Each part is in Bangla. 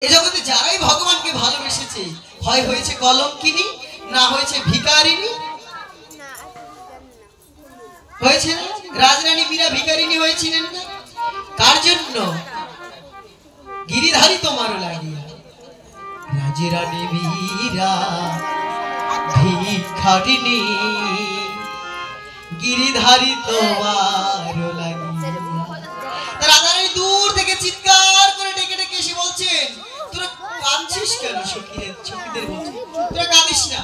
এই জগতে যারাই ভগবানকে ভালোবেসেছে হয় হয়েছে কলঙ্কিনী, না হয়েছে ভিখারিনী। হয়েছে না? রাজরানী মীরা ভিখারিনী হয়েছিলেন না? কার জন্য? গিরিধারী তোমারও লাগিয়া। রাজরানী মীরা ভিখারিনী, গিরিধারী তোমারও লাগিয়া। রাধারানী দূর থেকে চিৎকার করে ডেকে ডেকে এসে বলছেন, তোরা কাঁদছিস কেন? সখীদের বলছেন, তোরা কাঁদিস না,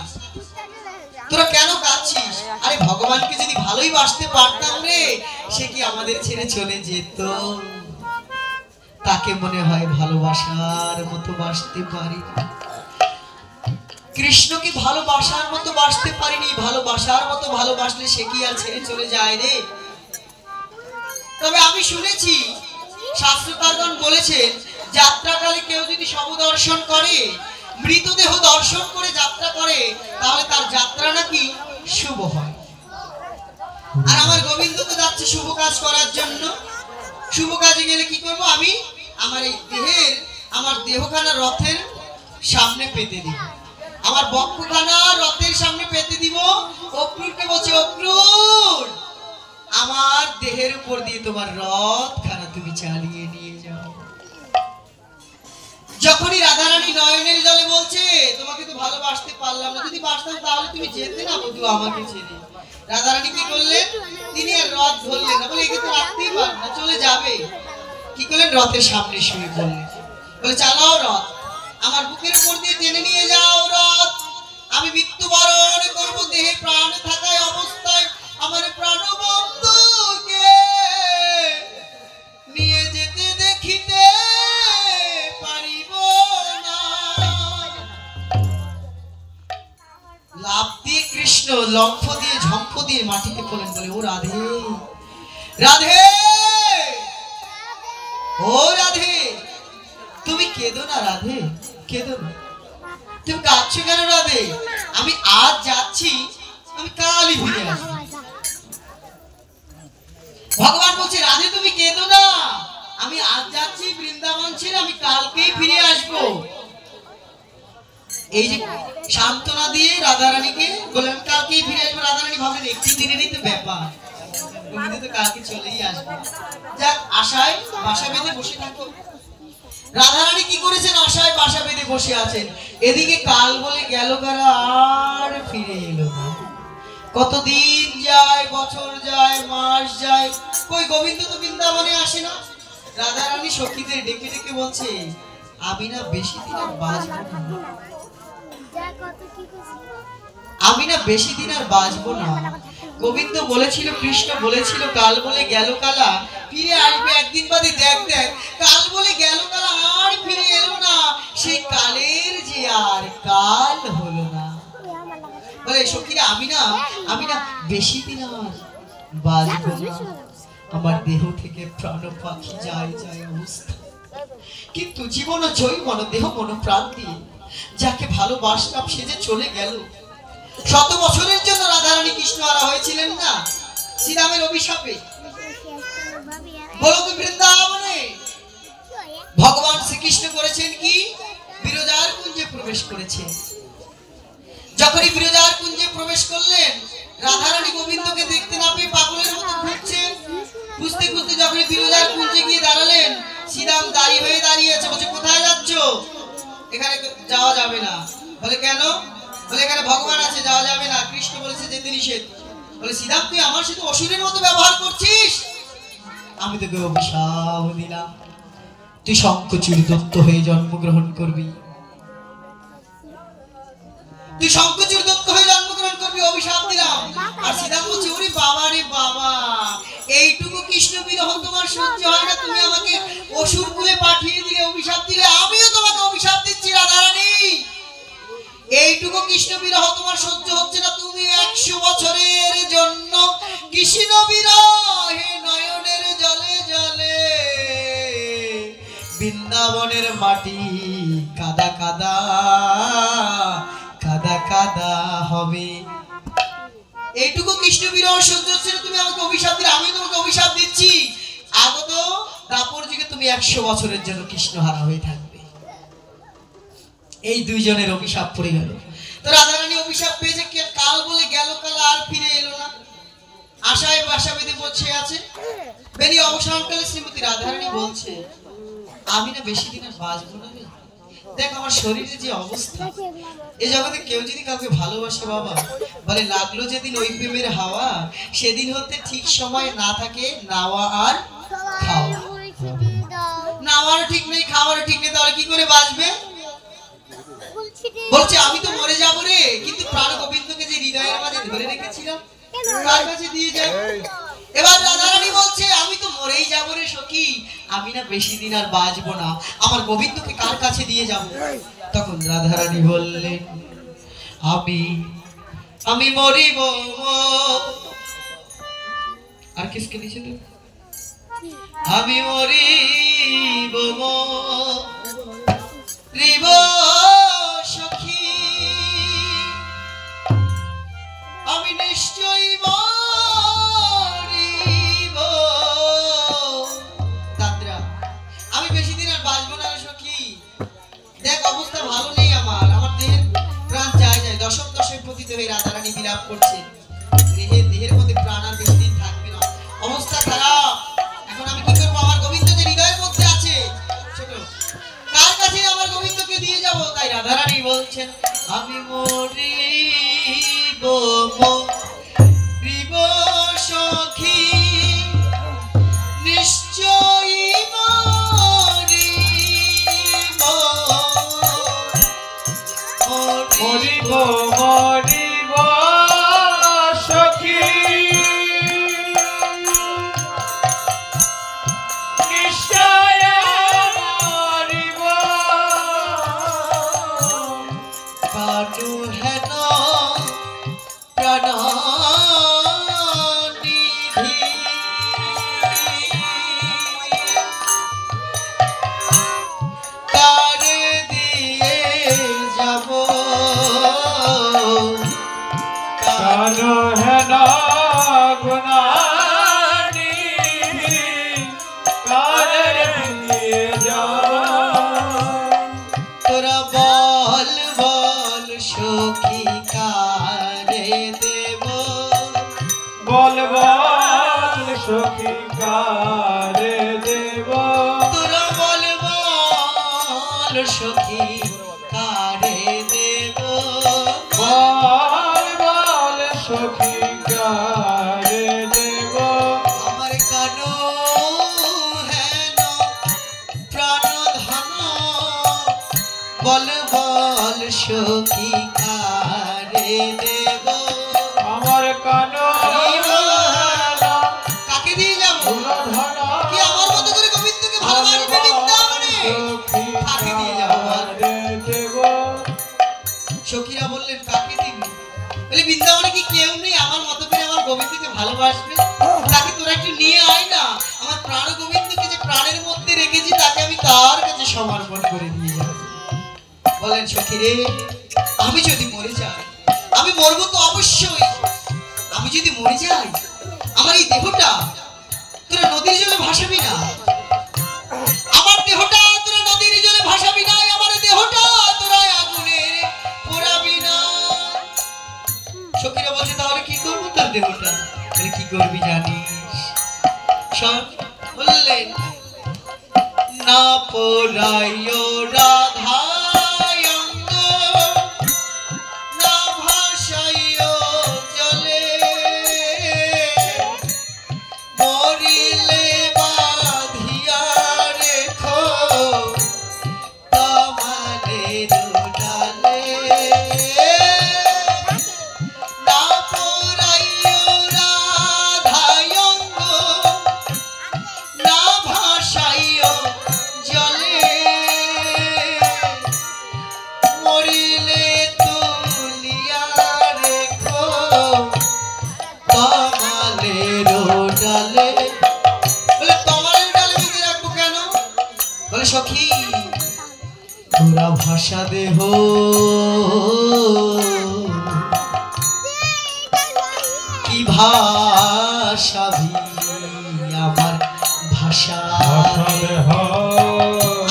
তোরা কেন কাঁদছিস? আরে ভগবানকে যদি ভালোই বাসতে পারতাম রে, সে কি আমাদের ছেড়ে চলে যেত? তাকে মনে হয় ভালোবাসার মতো বাসতে পারি। কৃষ্ণকে ভালোবাসার মতো বাসতে পারিনি। ভালোবাসার মতো ভালোবাসলে সে কি আর ছেড়ে চলে যায় রে? তবে আমি শুনেছি শাস্ত্রকারগণ বলেছেন, যাত্রাকালে কেউ যদি শব দর্শন করে, মৃতদেহ দর্শন করে যাত্রা করে, তাহলে তার যাত্রা নাকি শুভ হয়। আর আমার গোবিন্দ তো যাচ্ছে শুভ কাজ করার জন্য। শুভ কাজে গেলে কি করব? আমি আমার এই আমার দেহখানা রথের সামনে পেতে দিব, আমার বক্ষখানা রথের সামনে পেতে দিব। অক্রুরকে বলছে, অক্রুর, আমার দেহের উপর দিয়ে তোমার রথখানা তুমি চালিয়ে নিয়ে যাও। যখনই রাধারানী নয়নের জলে বলছে, তোমাকে তো ভালোবাসতে পারলাম না, যদি বাসতাম তাহলে তুমি যেতে না বধূ আমাকে ছেড়ে। রাধারানী কি করলেন? তিনি আর রথ ধরলেন না, বলে একে তো রাখতেই পারবে না, চলে যাবে। কি করলেন? রথের সামনে শুয়ে পড়লেন, বলে চালাও রথ, আমার বুকের উপর দিয়ে টেনে নিয়ে যাও রথ। আমি মৃত্যুবরণ করবো দেহে প্রাণ থাকায় অবস্থায়, আমার প্রাণবন্ধুকে নিয়ে যেতে দেখিতে পারিব না। লাফ দিয়ে কৃষ্ণ লম্ফ দিয়ে ঝম্প দিয়ে মাটিতে পড়লেন, বলে ও রাধে, রাধে, ও রাধে, তুমি কেঁদো না রাধে, কেঁদো না। তুমি কাঁদছো কেন রাধে? আমি আজ যাচ্ছি, আমি কালই ফিরে আসবো। ভগবান বলছে, রাধে তুমি কেঁদো না, আমি আজ যাচ্ছি বৃন্দাবন ছেড়ে, আমি কালকেই ফিরে আসবো। এই যে সান্ত্বনা দিয়ে রাধারানীকে বললেন কালকেই ফিরে আসবো। রাধারানী ভাবলেন একটি দিনেরই তো ব্যাপার, তুমি তো কালকে চলেই আসবে, যাক আশায় বাসা বেঁধে বসে থাকো। রাধারানী কি করেছেন? আশায় বাসা বেঁধে বসে আছেন। এদিকে কাল বলে গেল কারা, আর ফিরে এলো না। কতদিন যায়, বছর যায়, মাস যায়, কই গোবিন্দ তো বৃন্দাবনে আসে না। রাধারানী সখীদের ডেকে ডেকে বলছে, আমি না বেশি দিন আর বাঁচবো না, আমি না বেশি দিন আর বাঁচবো না। গোবিন্দ বলেছিল, কৃষ্ণ বলেছিল, কাল বলে গেল কালা ফিরে আসবে একদিন বাদে। দেখ দেখ, কাল বলে গেল কালা আর ফিরে এলো না, সেই কালের যে আর কাল হলো না। বলে সখীরা, আমি না বেশি দিন আর বাঁচবো না। আমার দেহ থেকে প্রাণ পাখি যায় যায় অবস্থা, কিন্তু জীবন জয় মন দেহ মন প্রাণ দিয়ে যাকে ভালোবাসতাম সে যে চলে গেল। 100 বছরের জন্য রাধারানী কৃষ্ণ হারা হয়েছিলেন না শ্রীরামের অভিশাপে। বলো তো বৃন্দাবনে ভগবান শ্রীকৃষ্ণ করেছেন কি? বিরজার কুঞ্জে প্রবেশ করেছেন। যখনই বিরজার কুঞ্জে প্রবেশ করলেন, রাধারানী গোবিন্দকে দেখতে না পেয়ে পাগলের মতো ঘুরছেন। খুঁজতে খুঁজতে যখনই বিরজার কুঞ্জে গিয়ে দাঁড়ালেন, শ্রীরাম দাঁড়িয়ে হয়ে দাঁড়িয়ে আছে। বলছে, কোথায় যাচ্ছ? এখানে যাওয়া যাবে না। বলে কেন? বলে এখানে ভগবান আছে, যাওয়া যাবে না, কৃষ্ণ বলেছে যেতে নিষেধ। বলে শ্রীরাম, তুই আমার সাথে অসুরের মতো ব্যবহার করছিস। আমি তোকে অভিশাপ দিলাম, তুই শঙ্খচূড় দত্ত হয়ে জন্মগ্রহণ করবি, তুই শঙ্খচূড় দত্ত হয়ে জন্মগ্রহণ করবি, অভিশাপ দিলাম। আর শ্রীরাম বলছে, ওরে বাবা রে বাবা, এইটুকু কৃষ্ণ বিরহ তোমার সহ্য হয় না, তুমি আমাকে অসুর কুলে পাঠিয়ে দিলে, অভিশাপ দিলে, আমিও তোমাকে অভিশাপ দিচ্ছি রাধারানী। এইটুকু কৃষ্ণ বিরহ তোমার সহ্য হচ্ছে না, তুমি 100 বছরের জন্য কৃষ্ণ বিরহে নয়নের জলে জলে বৃন্দাবনের মাটি কাদা কাদা কাদা কাদা হবে। এইটুকু কৃষ্ণ বিরহ সহ্য হচ্ছে না, তুমি আমাকে অভিশাপ দিলে, আমি তোমাকে অভিশাপ দিচ্ছি, আগত দাপর যুগে তুমি 100 বছরের জন্য কৃষ্ণ হারা হয়ে থাকবে। এই দুইজনের অভিশাপ পড়ে গেল। তো রাধারানী অভিশাপ পেয়েছে, কাল বলে গেল, কাল আর ফিরে এলো না। আশায় বাসা বেঁধে বসে আছে। বেরিয়ে অবসরকালে শ্রীমতী রাধারানী বলছে, আমি না বেশি দিন আর বাঁচবো না রে। দেখ আমার শরীরে যে অবস্থা, এই জগতে কেউ যদি কাউকে ভালোবাসে বাবা, বলে লাগলো যেদিন ওই প্রেমের হাওয়া, সেদিন হতে ঠিক সময় না থাকে নাওয়া আর খাওয়া। নাওয়ারও ঠিক নেই, খাওয়ারও ঠিক নেই, তাহলে কি করে বাঁচবে? বলছে আমি তো মরে যাবো রে, কিন্তু প্রাণ গোবিন্দকে যে হৃদয়ের মাঝে ধরে রেখেছিলাম কার কাছে দিয়ে যাব? এবার রাধারানী বলছে আমি তো মরেই যাবো রে সখী, আমি না বেশি দিন আর বাঁচবো না, আমার গোবিন্দকে কার কাছে দিয়ে যাব? তখন রাধারানী বললেন, আমি মরিব। আর কিসকে দিয়েছে তো? আমি মরিব মরিব সখী, আমি নিশ্চয়ই মরিব। দাদরা আমি বেশি দিন আর বাঁচবো না সখী। দেখ অবস্থা ভালো নেই, আমার দেহের প্রাণ যায় যায়, দশম দশে পতিত হয়ে রাধারানী বিলাপ করছে। দেহের মধ্যে প্রাণ আর বেশি দিন থাকবে না, অবস্থা খারাপ। এখন আমি কি করবো? আমার গোবিন্দ যে হৃদয়ের মধ্যে আছে, ছোট কার কাছে আমার গোবিন্দকে দিয়ে যাব? তাই রাধারানী বলছেন, আমি মরিব মরিব সখী, নিশ্চয়ই মরিব মরিব মরিব সখী, নিশ্চয় মরিব। কাটু হেন প্রাণনিধি, কারে দিয়ে যাব? কার হেন গুণানিধি, কার দিয়ে যাব? তোরা বল বল সখী কারে দেব? বল বল সখী কার দেব? তোরা বল বল সখী কারে দেব? বল বল সখী কার দেব? আমার কানো হেন প্রাণধন, বল বল সখী কারে দেব? আমার কানো কাকে দিয়ে যাব? কি আমার মতো করে গোবিন্দকে ভালোবাসবে বৃন্দাবনে? কাকে দিয়ে যাব? সখীরা বললেন কাকে দিবি? বলে বৃন্দাবনে কি কেউ নেই আমার মতো করে আমার গোবিন্দকে ভালোবাসবে? তাকে তোরা একটু নিয়ে আয় না, আমার প্রাণ গোবিন্দকে যে প্রাণের মধ্যে রেখেছি তাকে আমি তার কাছে সমর্পণ করে দিয়ে যাব। বলেন সখী রে, আমি যদি মরে যাই, আমি মরবো তো অবশ্যই, আমি যদি মরে যাই আমার এই দেহটা তোরা নদীর জলে ভাসাবি না, আমার দেহটা তোরা নদীর জলে ভাসাবি না, আমার দেহটা তোরা আগুনে পোড়াবি না। সখীরা বলছে তাহলে কি করবো তার দেহটা? বলে কি করবি জানিস? সব বললেন, না পোড়াইও রাধায় অঙ্গ, না ভাসাইও জলে, মরিলে বাঁধিয়া রেখো তোমাদের ডালে। না পোড়াইও রাধায় অঙ্গ, না ভাসাইও জলে, মরিলে তুলিয়া রেখো তমালের ডালে। বলে তমালের ডালে বেঁধে রাখবো কেন? বলে সখী তোরা ভাষা দেহ, কি ভাষাবি আমার ভাষা?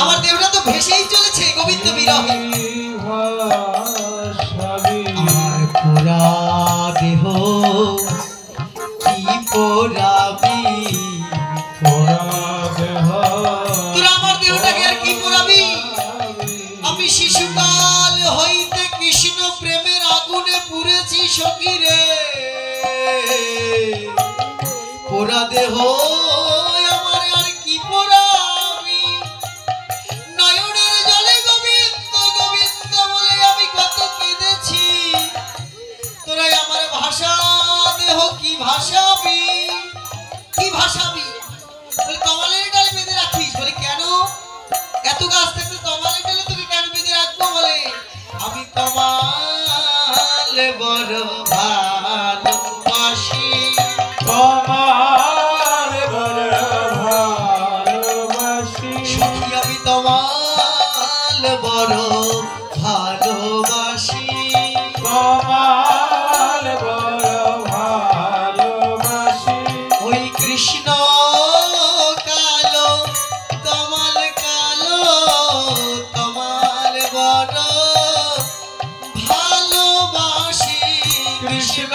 আমার দেহটা তো ভেসেই চলেছে গোবিন্দ বিরহে। সখী রে পোড়া দেহ আমার আর কি পোড়াবি নয়নের জলে গোবিন্দ গোবিন্দ বলে আমি কত কেঁদেছি তোরা আমার ভাষা দেহ কি ভাষাবি কি ভাষাবি বলে তমালের ডালে বেঁধে রাখিস বলে কেন এত গাছ থাকতে তমালের ডালে তোকে কেন বেঁধে রাখবো বলে আমি তমাল বড় ভালোবাসি তোমার বড় ভালোবাসি সখী আমি তমাল বড় ভালোবাসি তোমার বড় ভালোবাসি ওই কৃষ্ণ কালো তমাল কালো তমাল বড় ভালোবাসি কৃষ্ণ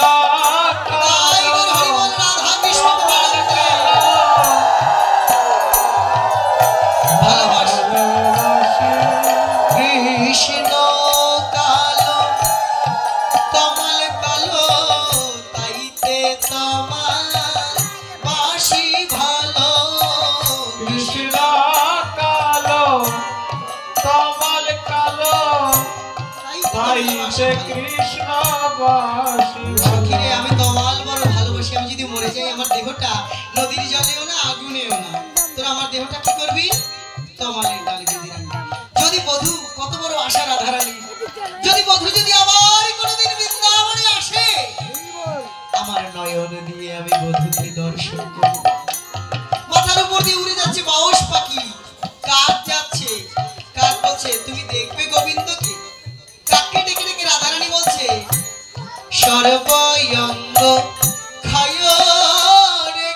তাই বল হরি বল রাধা কৃষ্ণ ভালোবাসি কৃষ্ণ কালো তমাল কালো তাইতে তমাল বাসি ভালো কৃষ্ণ কালো তমাল কালো তাইতে কৃষ্ণ বাসি সখীরে আমি তমাল বড় ভালোবাসি আমি যদি মরে যাই আমার দেহটা নদীর জলেও না আগুনেও না তোরা আমার দেহটা কি করবি তমালের ডালে বেঁধে রাখবি যদি বধূ কত বড় আশা রাধারানী যদি বধূ যদি আবার কোনোদিন বৃন্দাবনে আসে আমার নয়ন দিয়ে আমি বধূকে দর্শন করব মাথার উপর দিয়ে উড়ে যাচ্ছে বাউস পাখি কাক যাচ্ছে কাক বলছে তুমি দেখবে গোবিন্দকে কাককে ডেকে ডেকে রাধারানী বলছে সর্বয়ঙ্গ খায় রে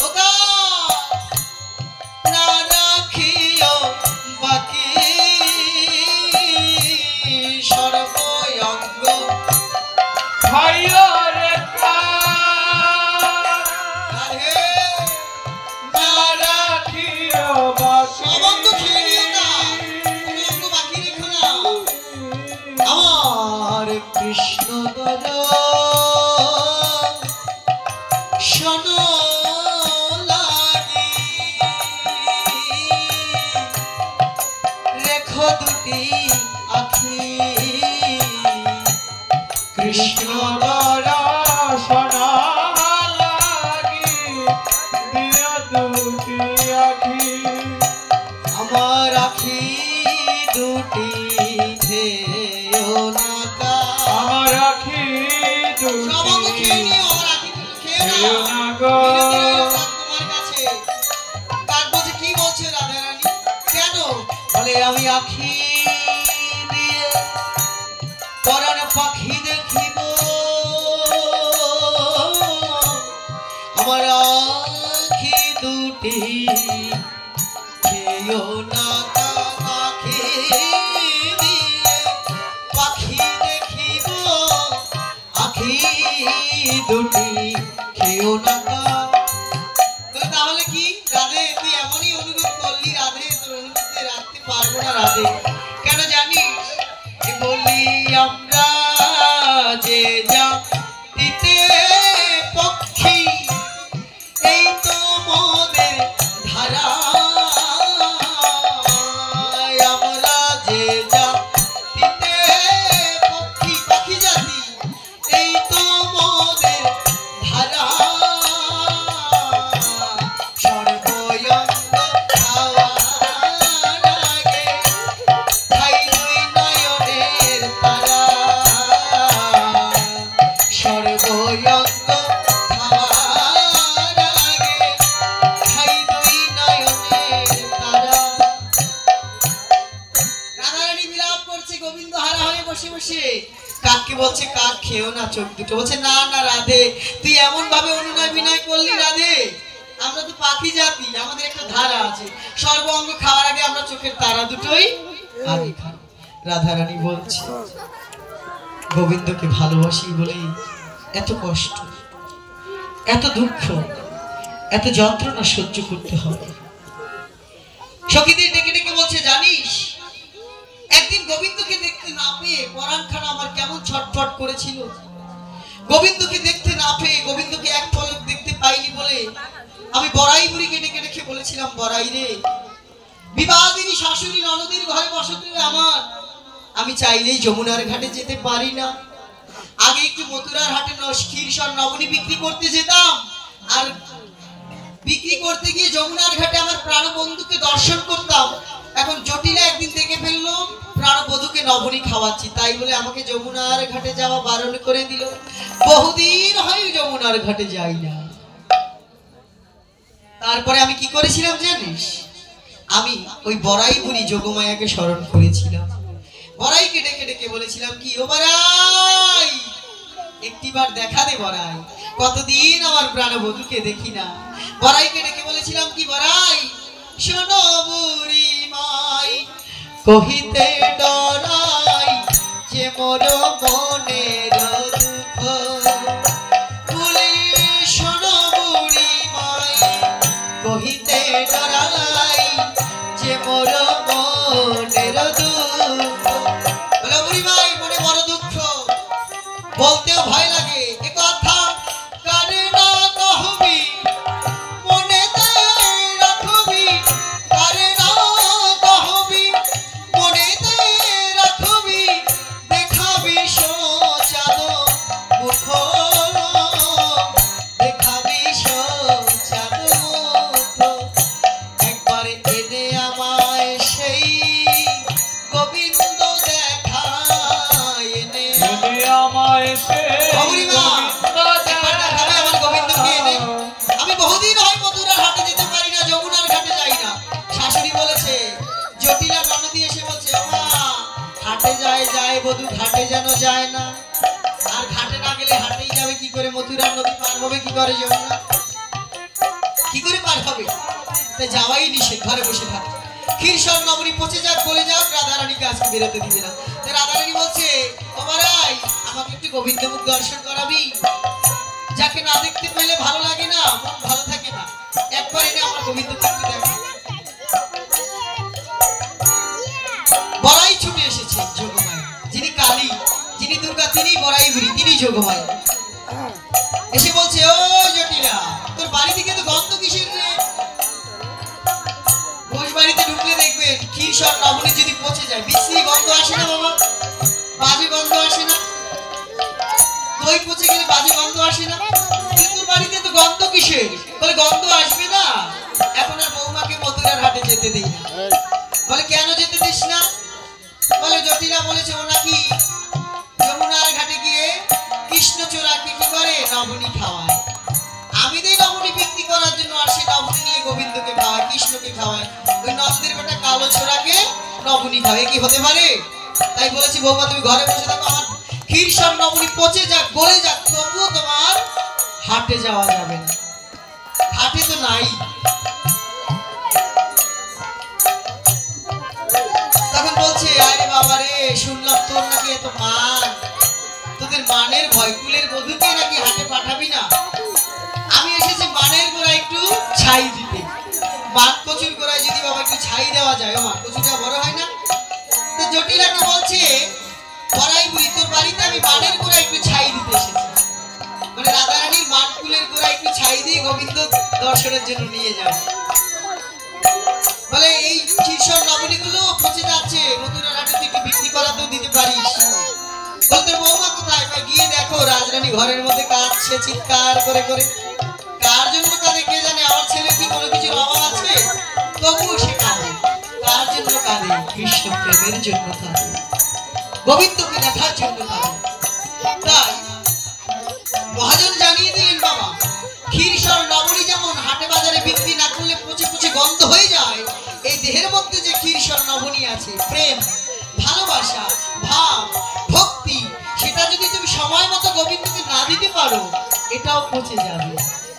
ওগা না রাখিও বাকি সর্বয়ঙ্গ ভাইও রে রাধে না রাখিও বাসি সমস্ত খেয়ে নিও না কোনো অঙ্গ বাকি রেখো না আমার কৃষ্ণ দর শোনো লাগি রেখো দুটি আখি কৃষ্ণ দর সোনা লাগি দিও দুটি আখি আমার আখি দুটি খেয়েও না কা আমার আখি সবঙ্গ দুটি খেয়ে নিও আমার আখি দুটো খেয়ে খেয়েও নাও না গো। বিরতি রইলো কাক তোমার কাছে কাক বলছে কি বলছে রাধারানী কেন বলে আমি আখি দিয়ে পরাণ পাখি দেখিব আমার আখি দুটি খেয়েও না কা আখি দিয়ে পাখি দেখিব আখি দুটি খেয়েও না কা বলে তাহলে কি রাধে তুই এমনই অনুরোধ করলি রাধে তোর অনুরোধে রাখতে পারবো না রাধে কেন জানিস এ বললি আমরা যে যা দিতে পক্ষী এই তো মোদের ধারা আমরা যে যা দিতে পক্ষী পাখি জাতি এই তো মোদের ধারা সর্বয়ঙ্গ খাওয়ার আগে খাই দুই নয়নের তারা সর্বয়ঙ্গ খাওয়ার আগে খাই দুই নয়নের তারা রাধারানী বিলাপ করছে গোবিন্দ হারা হয়ে বসে বসে কাককে বলছে কাক খেও না চোখ দুটো বলছে না না রাধে তুই এমন ভাবে অনুনয় বিনয় করলি রাধে আমরা তো পাখি জাতি আমাদের একটা ধারা আছে সর্ব অঙ্গ খাওয়ার আগে আমরা চোখের তারা দুটোই আগে খাই রাধারানী বলছে গোবিন্দকে ভালোবাসি বলেই এত কষ্ট এত দুঃখ এত যন্ত্রণা সহ্য করতে হবে সখীদের ডেকে ডেকে বলছে জানিস একদিন গোবিন্দকে দেখতে না পেয়ে পরাণখানা আমার কেমন ছটফট করেছিল। গোবিন্দকে দেখতে না পেয়ে, গোবিন্দকে এক পলক দেখতে পাইনি বলে আমি বড়াই বুড়িকে ডেকে ডেকে বলেছিলাম, বড়াই রে, বিবাহিনী শাশুড়ি ননদের ঘরে বসতে আমার, আমি চাইলেই যমুনার ঘাটে যেতে পারি না। আগে একটু মথুরার হাটে ক্ষীরসর নবনী বিক্রি করতে যেতাম, আর বিক্রি করতে গিয়ে যমুনার ঘাটে আমার প্রাণবন্ধুকে দর্শন করতাম। এখন জটিলা একদিন দেখে ফেললো প্রাণবধূকে নবনী খাওয়াচ্ছি, তাই বলে আমাকে যমুনার ঘাটে যাওয়া বারণ করে দিল। বহুদিন হয় যমুনার ঘাটে যাই না। তারপরে আমি কি করেছিলাম জানিস? আমি ওই বড়াই বুড়ি যোগমায়াকে স্মরণ করেছিলাম। বড়াইকে ডেকে ডেকে বলেছিলাম, কি ও বড়াই, একটিবার দেখা দে বড়াই, কতদিন আমার প্রাণবধূকে দেখি না। বড়াইকে ডেকে বলেছিলাম, কি বড়াই, শোনো বুড়ি মাই, কহিতে ডরাই যে মোর মনের দুঃখ, বলি শোনো বুড়ি মাই, কহিতে ডরাই যে মোর মনের দুঃখ। বলে বুড়ি মাই, মনে বড় দুঃখ, বলতেও ভয় লাগে, এ কথা কানে না কহবি, মনেতে রাখবি, কানে না কহবি, মনেতে রাখবি, দেখাবি সোচাদ মুখ, দেখাবি সোচাদ মুখ, একবার এনে আমায় সেই গোবিন্দ দেখা, এনে আমায় সে আমি বহুদিন হয় মথুরার হাটে যেতে পারি না, যমুনার ঘাটে যাই না। শাশুড়ি বলেছে, জটিলা ননদি এসে বলছে, মা হাটে যায় যায় বধূ, ঘাটে যেন যায় না। আর ঘাটে না গেলে হাটেই যাবে কি করে? মথুরার নদী পার হবে কি করে? যমুনা কি করে পার হবে? তাই যাওয়াই নিষেধ, ঘরে বসে থাকে। ক্ষীরসর নবনী পচে যাক বলে যাক, রাধারানীকে আজকে বেরোতে দিবে না। তাই রাধারানী বলছে, তোমারাই আমাকে একটু গোবিন্দ মুখ দর্শন করাবি, যাকে না দেখতে পেলে ভালো লাগে না, মন ভালো থাকে না, একবার এনে আমার গোবিন্দকে একটু দেখা। বড়াই ছুটে এসেছে যোগমায়া, যিনি কালী, যিনি দুর্গা, তিনি বড়াই বুড়ি, তিনি যোগমায়া। এসে বলছে, ও জটিলা, তোর বাড়ি থেকে তো গন্ধ কিসের রে? ঘোষ বাড়িতে ঢুকলে দেখবেন ক্ষীরসর নবনী যদি পচে যায়, বিশ্রী গন্ধ আসে না বাবা? বাজে গন্ধ আসে না? দই পচে গেলে বাজে গন্ধ আসে না? তোর বাড়িতে তো গন্ধ কিসের? বলে গন্ধ আসবে না, এখন আর বৌমাকে মথুরার হাটে যেতে দেই না। বলে কেন যেতে দিস না? বলে জটিলা বলেছে, ও নাকি যমুনার ঘাটে গিয়ে কৃষ্ণচূড়াকে কি করে? নবনী খাওয়ায়। আমি দেই নবনী বিক্রি করার জন্য, আর সে নবনী নিয়ে গোবিন্দকে খাওয়ায়, কৃষ্ণকে খাওয়ায়। ওই নন্দের বেটা কালো ছোড়াকে নবনী খাওয়ায়, কি হতে পারে? তাই বলেছি, বৌমা তুমি ঘরে বসে থাকো, আমার ক্ষীরসর নবনী পচে যাক, গলে যাক, তবুও তোমার হাটে যাওয়া যাবে না। হাটে তো নাই। তখন বলছে, আরে বাবা রে, শুনলাম তোর নাকি এত মান, তোদের মানের ভয়, কুলের বধূকে নাকি হাটে পাঠাবি না। আমি এসেছি মানের গোড়ায় একটু ছাই দিতে। মান কচুর গোড়ায় যদি বাবা একটু ছাই দেওয়া যায়, আমার কচুটা বড় হয় না? তো জটিলাকে বলছে, বড়াই বুড়ি, তোর বাড়িতে আমি মানের গোড়ায় একটু ছাই দিতে এসেছি। মানে রাধারানীর মান কুলের গোড়ায় একটু ছাই দিয়ে গোবিন্দ দর্শনের জন্য নিয়ে যাবে। বলে এই ক্ষীরসর নবনীগুলো পচে যাচ্ছে, মথুরার হাটে তুই একটু বিক্রি করাতেও দিতে পারিস। বলতে বৌমা কোথায়? গিয়ে দেখো রাজরানী ঘরের মধ্যে কাঁদছে চিৎকার করে করে। কার জন্য কাঁদে কে জানে? আমার ছেলে কি কোনো কিছুর অভাব আছে? তবুও সে কাঁদে। কার জন্য কাঁদে? কৃষ্ণ প্রেমের জন্য কাঁদে, গোবিন্দকে দেখার জন্য কাঁদে। তাই মহাজন জানিয়ে দিলেন, বাবা ক্ষীরসর নবনী যেমন হাটে বাজারে বিক্রি না করলে পচে পচে গন্ধ হয়ে যায়, এই দেহের মধ্যে যে ক্ষীরসর নবনী আছে, প্রেম, ভালোবাসা, ভাব, ভক্তি, সেটা যদি তুমি সময় মতো গোবিন্দকে না দিতে পারো, এটাও পচে যাবে।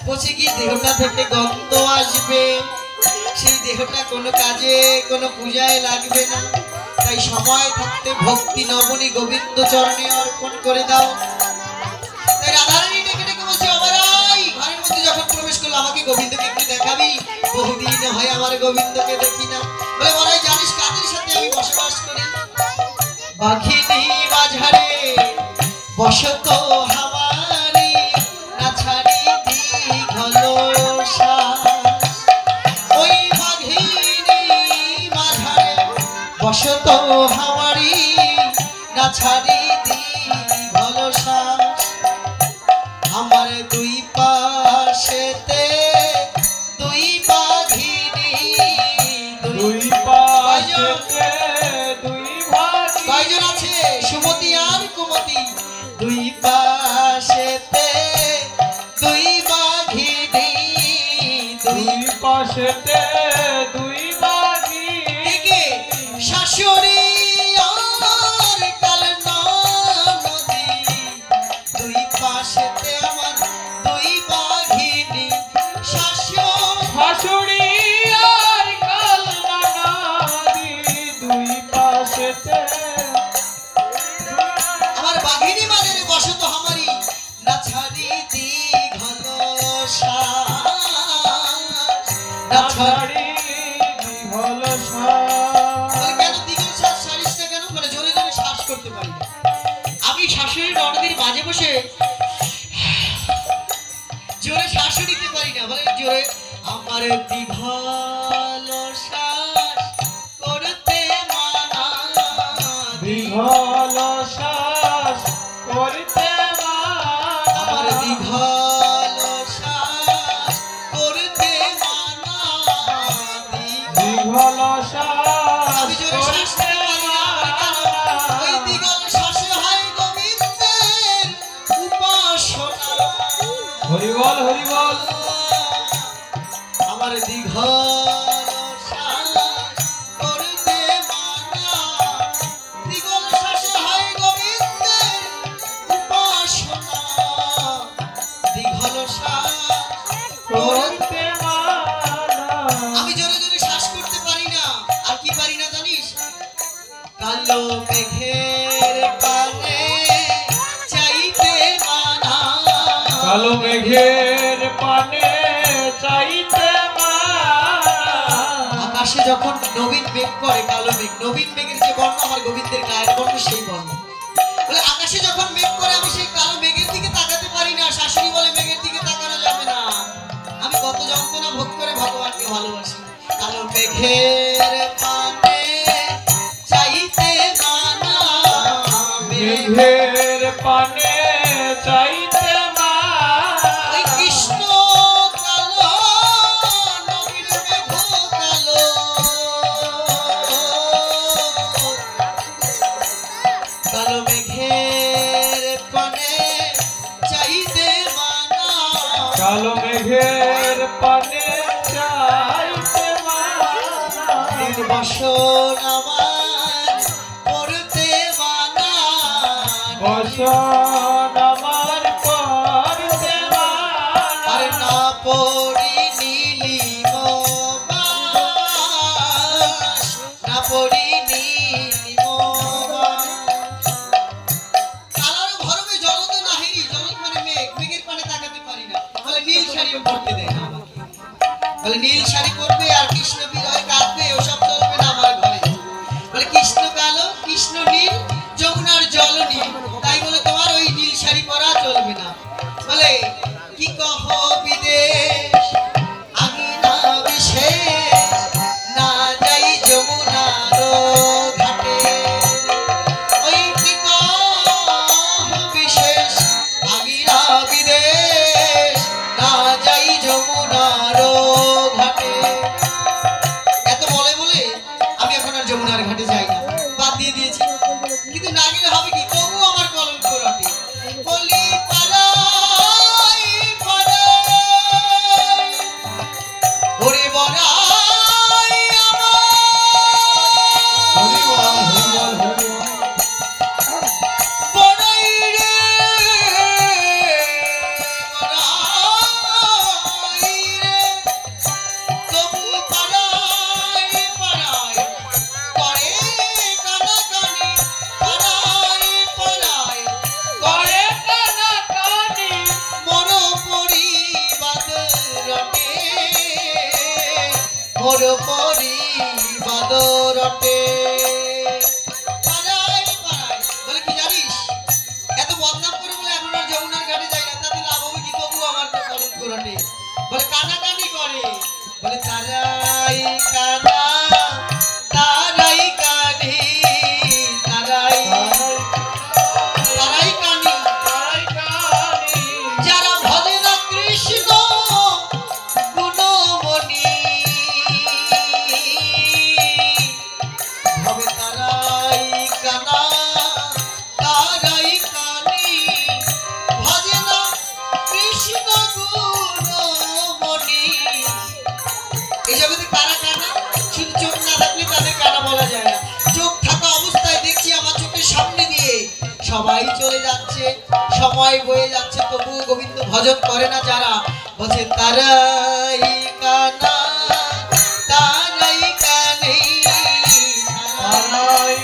পচে গিয়ে দেহটা থেকে গন্ধ আসবে, সেই দেহটা কোনো কাজে কোনো পূজায় লাগবে না। তাই সময় থাকতে ভক্তি নবনী গোবিন্দ চরণে অর্পণ করে দাও। তাই রাধারানী ডেকে ডেকে বলছে, অবরাই ঘরের মধ্যে যখন প্রবেশ করলো, আমাকে গোবিন্দকে একটু দেখাবি, বহুদিন হয় আমার গোবিন্দকে দেখি না। বলে বড়াই, জানিস কাদের সাথে আমি বসবাস করি? বাঘিনী মাঝারে বসত হামারি না ছাড়ি দীঘল শ্বাস। ওই বাঘিনী মাঝারে বসত হামারি না ছাড়ি দীঘল শ্বাস। আমার দুই পাশেতে দুই বাঘিনী দুই পাশেতে দুই ভাগিনী। কয়জন আছে? সুমতি আর কুমতি। দুই পাশেতে দুই বাঘিনী দুই দুই পাশেতে দুই ভাগিনী। দিকে শাশুড়ি আর কালনা নদী। দুই পাশেতে আমার দুই বাঘিনী শাশুড়ি আর কালনা নদী। দুই পাশেতে আমার বাঘিনী মাঝারে বসত হামারি না ছাড়ি দীঘল শ্বাস। না ছাড়ি ছাড়ি দীঘল শ্বাস। কেন দীঘল শ্বাস ছাড়িস না কেন? মানে জোরে জোরে শ্বাস করতে পারি না। আমি শাশুড়ি ননদির মাঝে বসে জোরে শ্বাসও নিতে পারি না। বলে জোরে আমার দীঘল শ্বাস করতে মানা। দীঘল শ্বাস করতে আমার মানা। দীঘল শ্বাস করতে মানা। দীঘল শ্বাস আমি জোরে শ্বাস করতে নিতে পারি না। কেন? ওই মানা। দীঘল শ্বাসে হয় গোবিন্দের উপাসনা। হরি বল হরি বল। আমার দীঘল শ্বাস করতে মানা। দীঘল শ্বাসে হয় গোবিন্দের উপাসনা। দীঘল শ্বাস করতে মানা। আমি জোরে জোরে শ্বাস করতে পারি না। আর কি পারি না জানিস? কালো মেঘের পানে চাইতে মানা। কালো মেঘের পানে চাইতে মানা। আকাশে যখন নবীন মেঘ করে, কালো মেঘ, নবীন মেঘের যে বর্ণ আমার গোবিন্দের গায়ের বর্ণ সেই বর্ণ। বলে আকাশে যখন মেঘ করে আমি সেই কালো মেঘের দিকে তাকাতে পারি না। শাশুড়ি বলে মেঘের দিকে তাকানো যাবে না। আমি কত যন্ত্রণা ভোগ করে ভগবানকে ভালোবাসি। কালো মেঘের পানে চাইতে মানা। মেঘের পানে চাইতে মানা। ওই কৃষ্ণ কালো নবীন মেঘ কালো। কালো মেঘের পানে চাইতে মানা। কালো মেঘের পানে চাইতে মানা। নির্বাসন আমার করতে মানা। বসন আমার করতে মানা। আর না পড়ি নীলিম বাস। না পড়ি নীলিম বাস। কালার ভরবে জগতে নাহিরি। জগৎ মানে মেঘ। মেঘের পানে তাকাতে পারি না। বলে নীল শাড়িও পরতে দেয় না আমাকে। বলে নীল শাড়ি পরবে আর কৃষ্ণ বিরহে কাঁদবে, ওসব চলবে না আমার ঘরে। বলে কৃষ্ণ কালো, কৃষ্ণ নীল, যমুনার জল নীল। তাই বলে তোমার ওই নীল শাড়ি পরা চলবে না। বলে কি কহ বিদেশ আমি না বিশেষ না যাই যমুনার ঘাটে। ওই কি কহ বিশেষ আমি না বিদেশ না যাই যমুনার ঘাটে। এত বলে বলে আমি এখন আর যমুনার ঘাটে যাই না, বাদ দিয়ে দিয়েছি। কিন্তু না গেলে হবে কি? তবু আমার কলঙ্ক রটে। বলি পালাই পালাই ওরে বড়াই হরি বল আমার হরি বল হরি বল। বড়াই রে বড়াই রে। তবু পালাই পালাই করে কানাকানি। পালাই পালাই করে কানাকানি। মোর পরিবাদ রটে। মোর পরিবাদ রটে। পালাই পালাই কানা তারাই কানে তারাই তারাই কানে যারা ভজে না কৃষ্ণ গুণমণি ভবে তারাই কানা তারাই কানে ভজে না কৃষ্ণ গুণমণি। এই জগতে কারা কানা? শুধু চোখ না থাকলে তাদের কানা বলা যায় না। চোখ থাকা অবস্থায় দেখছি আমার চোখের সামনে দিয়ে সবাই চলে যাচ্ছে, সময় বয়ে যাচ্ছে, তবুও গোবিন্দ ভজন করে না যারা, বলছে তারাই কানা তারাই কানে তারাই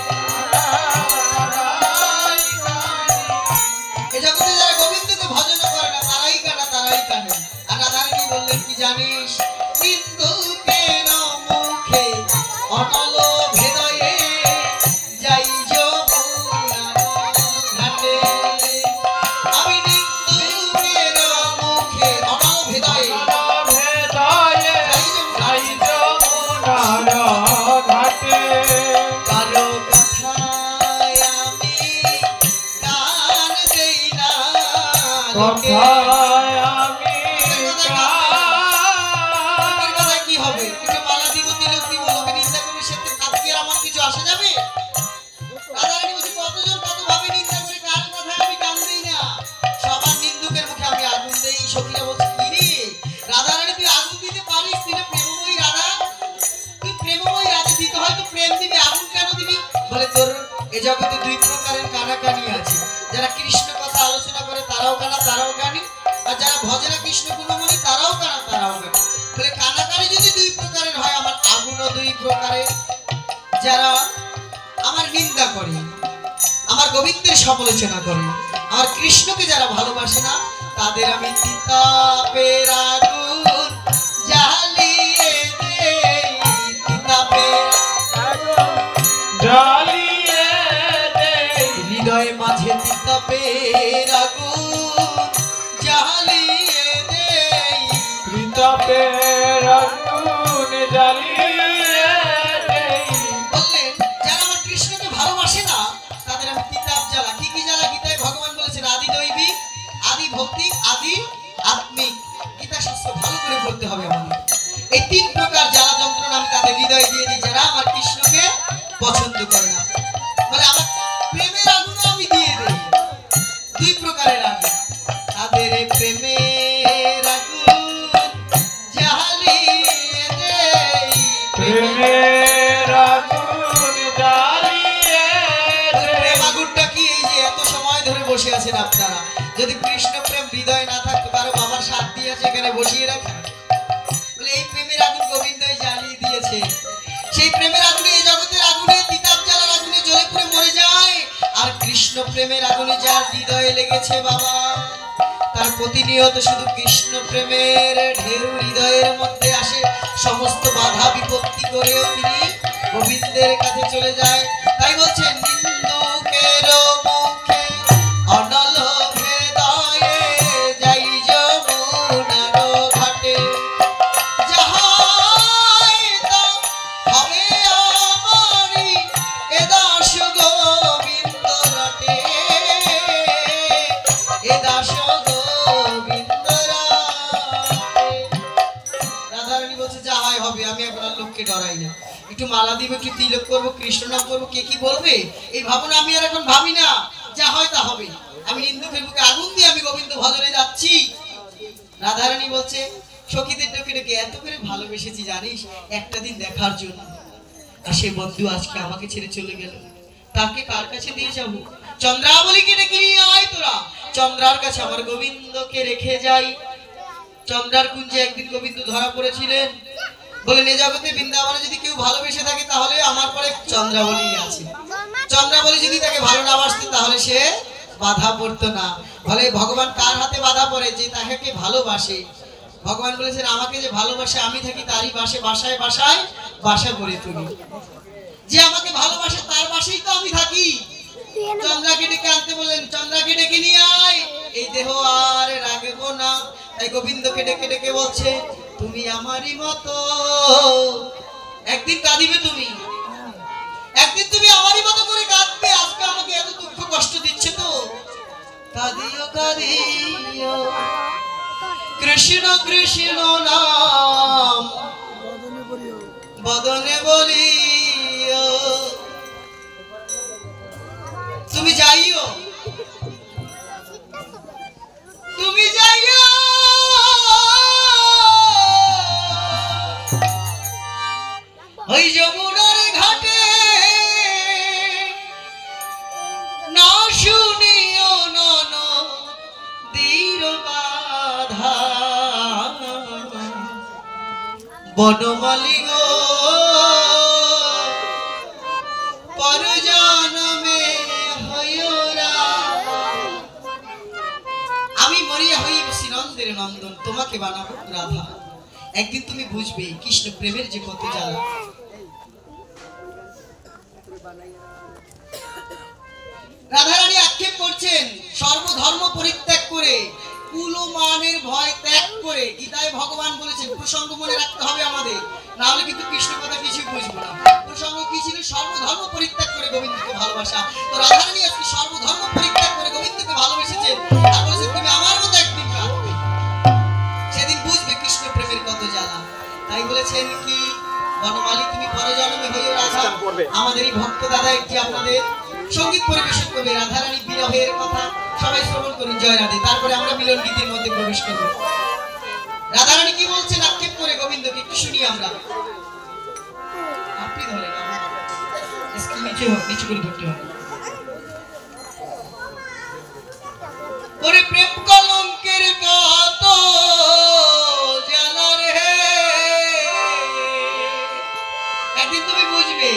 এ জগতে যারা গোবিন্দকে ভজন করে না তারাই কানা তারাই কানে। আর রাধারানী বললেন কি জানিস? নিন্দুকের মুখে অনল হৃদয়ে যাই যমুনার ঘাটে। আমি নিন্দুকের মুখে অনল হৃদয়ে কারো কথায় আমি কান দেই না লোকে। লোকের কথায় কি হবে? একটু মালা দিব, তিলক দিব, লোকে নিন্দা করবে, সে আজকে আমার কিছু আসে যাবে? রাধারানী বলছে কতজন কত ভাবে নিন্দা করে, কার কথায় আমি কান দেই না, সবার নিন্দুকের মুখে আমি আগুন দেই। সখীরা বলছে কি রে রাধারানী, তুই আগুন দিতে পারিস? তুই না প্রেমময়ী রাধা, তুই প্রেমময়ী রাধা, দিতে হয় তো প্রেম দিবি, আগুন কেন দিবি? বলে তোর এ জগতে দুই প্রকারের কানাকানি আছে, যারা কৃষ্ণ কথা আলোচনা করে তারাও কানা তারাও কানি, আর যারা ভজে না কৃষ্ণ গুণমণি তারাও কানা তারাও কানি। বলে কানাকানি যদি দুই প্রকারের হয়, আমার আগুনও দুই প্রকারের। যারা আমার নিন্দা করে, আমার গোবিন্দের সমালোচনা করে, আমার কৃষ্ণকে যারা ভালোবাসে না, তাদের আমি তিতাপের আগুন জ্বালিয়ে দেই, তিতাপের হৃদয় মাঝে তিতাপের আগুন জ্বালিয়ে দেই। বললেন যারা আমার কৃষ্ণকে ভালোবাসে না, তাদের আমি তিতাপ জ্বালা। কি কি জ্বালা? গীতায় ভগবান বলেছেন আদি দৈবিক, আদি ভৌতিক, আদি আত্মিক। গীতা শাস্ত্র ভালো করে পড়তে হবে আমাদের। এই তিন প্রকার জ্বালা যন্ত্রণা আমি তাদের হৃদয়ে দিয়ে দিই, যারা আমার কৃষ্ণকে পছন্দ করে না। মানে আমার প্রেমের আগুন আমি দিয়ে দেই, দুই প্রকারের আগুন। তাদের প্রেমের আগুন জ্বালিয়ে দেই, প্রেমের প্রেম আগুনটা কি? এই যে এত সময় ধরে বসে আছেন আপনারা, যদি কৃষ্ণ প্রেম হৃদয় না থাকতো, কারো বাবার সাথ দিয়ে সেখানে বসিয়ে রাখা, বলে এই প্রেমের আগুন গোবিন্দই জ্বালিয়ে দিয়েছে। সেই প্রেমের আগুনে, এই জগতের আগুনে, তিতাপ জ্বালার আগুনে জ্বলে পুড়ে মরে যায়। আর কৃষ্ণ প্রেমের আগুনে যার হৃদয়ে লেগেছে বাবা, তার প্রতিনিয়ত শুধু কৃষ্ণ প্রেমের ঢেউ হৃদয়ের মধ্যে আসে, সমস্ত বাধা বিপত্তি করেও তিনি গোবিন্দের কাছে চলে যায়। তাই বলছেন নিন্দুকের মুখে অনল হৃদয়ে যাই যমুনার ঘাটে। যাহাই তা হবে আমারি এ দাস গোবিন্দ রটে, এ দাস গোবিন্দ রটে। রাধারানী বলছে যাহাই হবে, আমি আপনার লোককে ডরাই না। একটু মালা দিব, একটু তিলক করবো, কৃষ্ণ নাম করবো, কে কি বলবে এই ভাবনা আমি আর এখন ভাবি না। যা হয় তা হবে, আমি নিন্দুকের বুকে আগুন দিয়ে আমি গোবিন্দ ভজনে যাচ্ছি। রাধারানী বলছে সখীদের ডেকে ডেকে এত করে ভালোবেসেছি জানিস, একটা দিন দেখার জন্য। আর সে বন্ধু আজকে আমাকে ছেড়ে চলে গেল, তাকে কার কাছে দিয়ে যাব? চন্দ্রাবলীকে ডেকে নিয়ে আয় তোরা, চন্দ্রার কাছে আমার গোবিন্দকে রেখে যাই। চন্দ্রার কুঞ্জে একদিন গোবিন্দ ধরা পড়েছিলেন। বলে এ জগতে বৃন্দাবনে যদি কেউ ভালোবেসে থাকে, তাহলে আমার পরে চন্দ্রাবলী আছে। চন্দ্রাবলী যদি তাকে ভালো না বাসতে, তাহলে সে বাধা পড়তো না। বলে ভগবান কার হাতে বাধা পড়ে? যে তাকে ভালোবাসে। ভগবান বলেছেন আমাকে যে ভালোবাসে, আমি থাকি তারই বাসে, বাসায় বাসায় বাসা করে তুলি। যে আমাকে ভালোবাসে তার বাসেই তো আমি থাকি। চন্দ্রাকে ডেকে আনতে বললেন, চন্দ্রাকে ডেকে নিয়ে আয়, এই দেহ আর রাখবো না। তাই গোবিন্দকে ডেকে ডেকে বলছে তুমি আমারই মতো, কাঁদিবে তুমি, একদিন তুমি আমারই মতো করে কাঁদবে। আজকে আমাকে এত দুঃখ কষ্ট দিচ্ছে তো। কাঁদিও কাঁদিও কৃষ্ণ কৃষ্ণ নাম বদনে বলিও। তুমি যাইও, তুমি যাইও ওই যমুনার ঘাটে, না শুনিও নদীর বাধা। বনমালী গো পর জন্মে হইও রাধা। আমি মরিয়া হই শ্রীনন্দের নন্দন, তোমাকে বানাবো রাধা। একদিন তুমি বুঝবে কৃষ্ণ প্রেমের যে কত জ্বালা। রাধারানী আক্ষেপ করছেন সর্বধর্ম পরিত্যাগ করে, কুল ও মানের ভয় ত্যাগ করে। গীতায় ভগবান বলেছেন প্রসঙ্গ মনে রাখতে হবে আমাদের, না হলে কিন্তু কৃষ্ণ কথা কিছু বুঝবো না। প্রসঙ্গ কি ছিল? সর্বধর্ম পরিত্যাগ করে গোবিন্দকে ভালোবাসা। তো রাধারানী আজকে সর্বধর্ম পরিত্যাগ করে গোবিন্দকে ভালোবেসেছেন আর বলেছেন তুমি আমার মতো একদিন কাঁদবে, সেদিন বুঝবে কৃষ্ণ প্রেমের কত জ্বালা। তাই বলেছেন কি, বনমালী তুমি পরজন্মে হইও রাধা। আমাদের এই ভক্ত দাদা একটি আপনাদের সঙ্গীত পরিবেশন করবে রাধারানী বিরহের কথা। সবাই শ্রবণ করুন জয় রাধে, তারপরে আমরা মিলন গীতের মধ্যে প্রবেশ করব। রাধারানী কি বলছেন আক্ষেপ করে গোবিন্দকে একটু শুনি আমরা। আপনি ধরেন, নিচে হোক, নিচে করে ধরতে হবে। ওরে প্রেম কলঙ্কের কত জ্বালা রে, একদিন তুমি বুঝবে।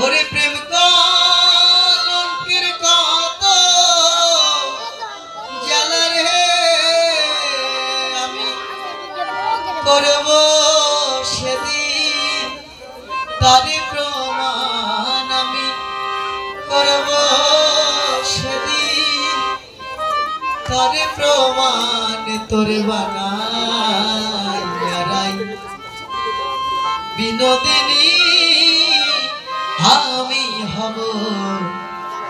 ওরে প্রেম কলঙ্কের কত জ্বালা রে, আমি করব সেদিন তারে প্রমাণ, আমি করব সেদিন তারে প্রমাণ। তোরে বানাই বিনোদিনী আমি হব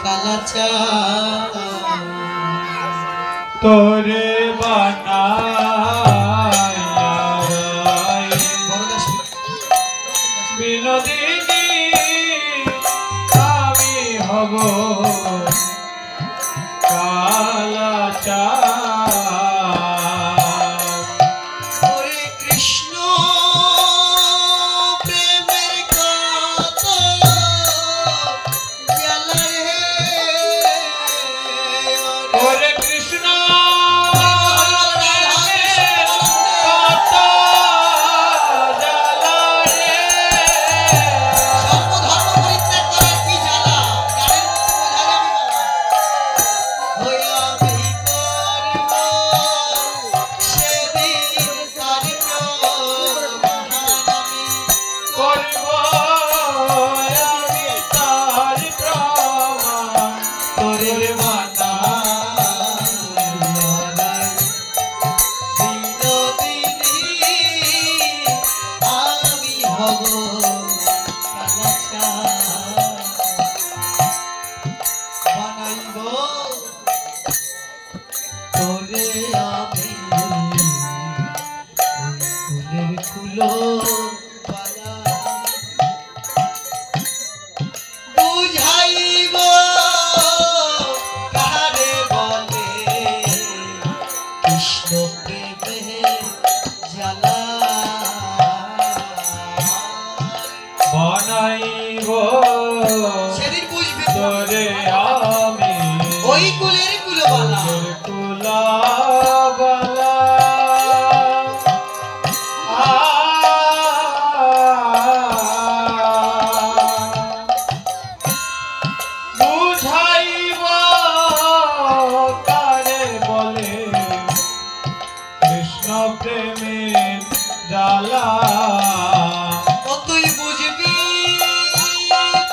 কালাচার। তোরে বানাই বিনোদিনী আমি হব কালাচার। ওরে কৃষ্ণ প্রেমের কত জ্বালা রে, ওরে কৃষ্ণ কত জ্বালা রে, সর্বধর্ম পরিত্যাগ করার কি জ্বালা, গানের মধ্যে বোঝা যাবে না। বুঝাইব কারে বলে কৃষ্ণ প্রেমে জ্বালা, বানাইব সেদিন বুঝবে তোরে আমি ওই কুলের কুলবালা। কুলাবালা বুঝাইব কারে বলে কৃষ্ণ প্রেমের জ্বালা। ও তুই বুঝবি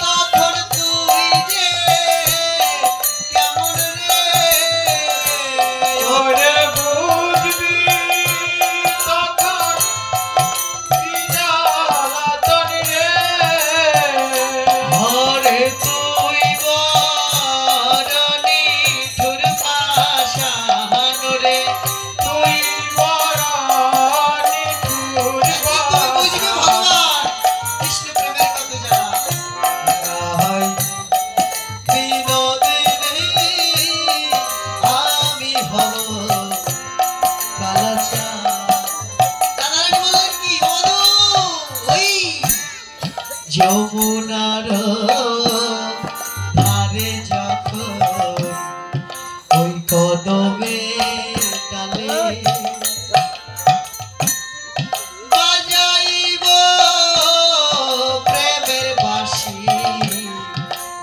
তখন তুই যে কেমন রে, যমুনার ধারে যখন ওই কদমে ডালে বাজাইব প্রেমের বাঁশি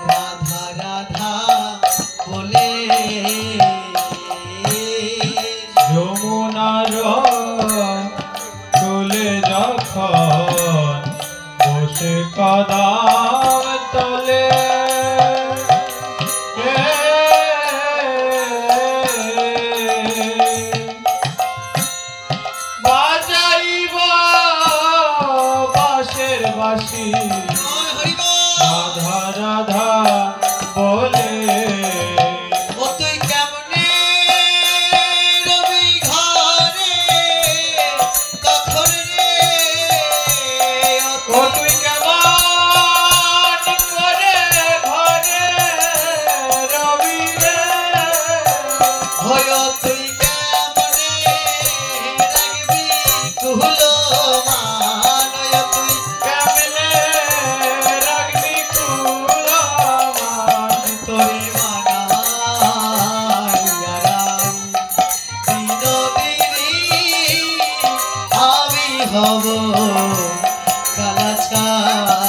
রাধা রাধা বলে যমুনার তুলে যখন বসে কদম তলে বাজাইব বাঁশের বাঁশি রাধা রাধা বলে ও তুই কেমনে রবি ঘরে কখন রে ও তুই কেমন করে ঘরে রবি রে হয় তুই কেমনে রাখবি কুহলো মান তুই কেমনে রাখবি কুলামান তোরে মানাই বিনোদিনী আমি হব কালাচাঁদ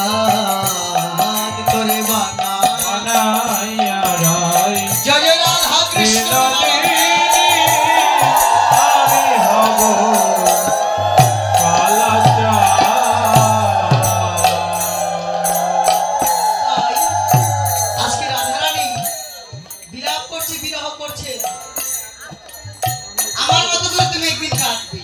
তোরে মানাই মানাইয়া রাই জয় জয় রাধা কৃষ্ণ বিনোদিনী আমি হব কালাচাঁদ। তাই আজকে রাধারানী বিলাপ করছে বিরহ করছে আমার মতো করে তুমি একদিন কাঁদবে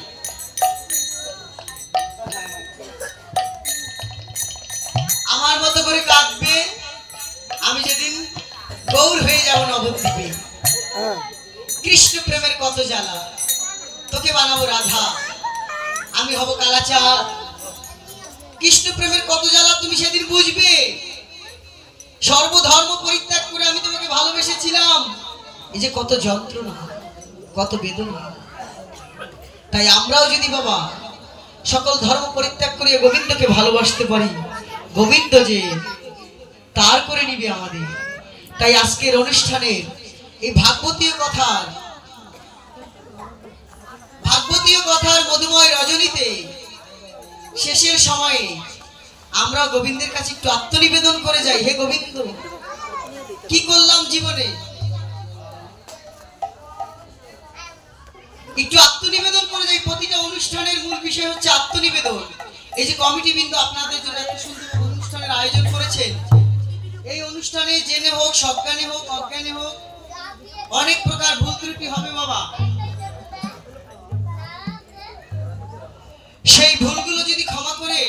আমার মতো করে কাঁদবে আমি যেদিন গৌর হয়ে যাব নবদ্বীপে কৃষ্ণ প্রেমের কত জ্বালা তোকে বানাবো রাধা আমি হব কালাচাঁদ কৃষ্ণ প্রেমের কত জ্বালা তুমি সেদিন বুঝবে সর্বধর্ম পরিত্যাগ করে আমি তোমাকে ভালোবেসেছিলাম এই যে কত যন্ত্রণা কত বেদনা তাই আমরাও যদি বাবা সকল ধর্ম পরিত্যাগ করে গোবিন্দকে ভালোবাসতে পারি গোবিন্দ যে তার করে নিবে আমাদের তাই আজকের অনুষ্ঠানের এই ভাগবতীয় কথার মধুময় রজনীতে শেষের সময়ে আমরা গোবিন্দের কাছে একটু আত্মনিবেদন করে যাই হে গোবিন্দ কি করলাম জীবনে একটু আত্মনিবেদন করে যাই প্রতিটা অনুষ্ঠানের মূল বিষয় হচ্ছে আত্মনিবেদন এই যে কমিটি বৃন্দ আপনাদের জন্য এত সুন্দর অনুষ্ঠানের আয়োজন করেছেন এই অনুষ্ঠানে জেনে হোক সজ্ঞানে হোক অজ্ঞানে হোক অনেক প্রকার ভুল ত্রুটি হবে বাবা সেই ভুলগুলো যদি ক্ষমা করে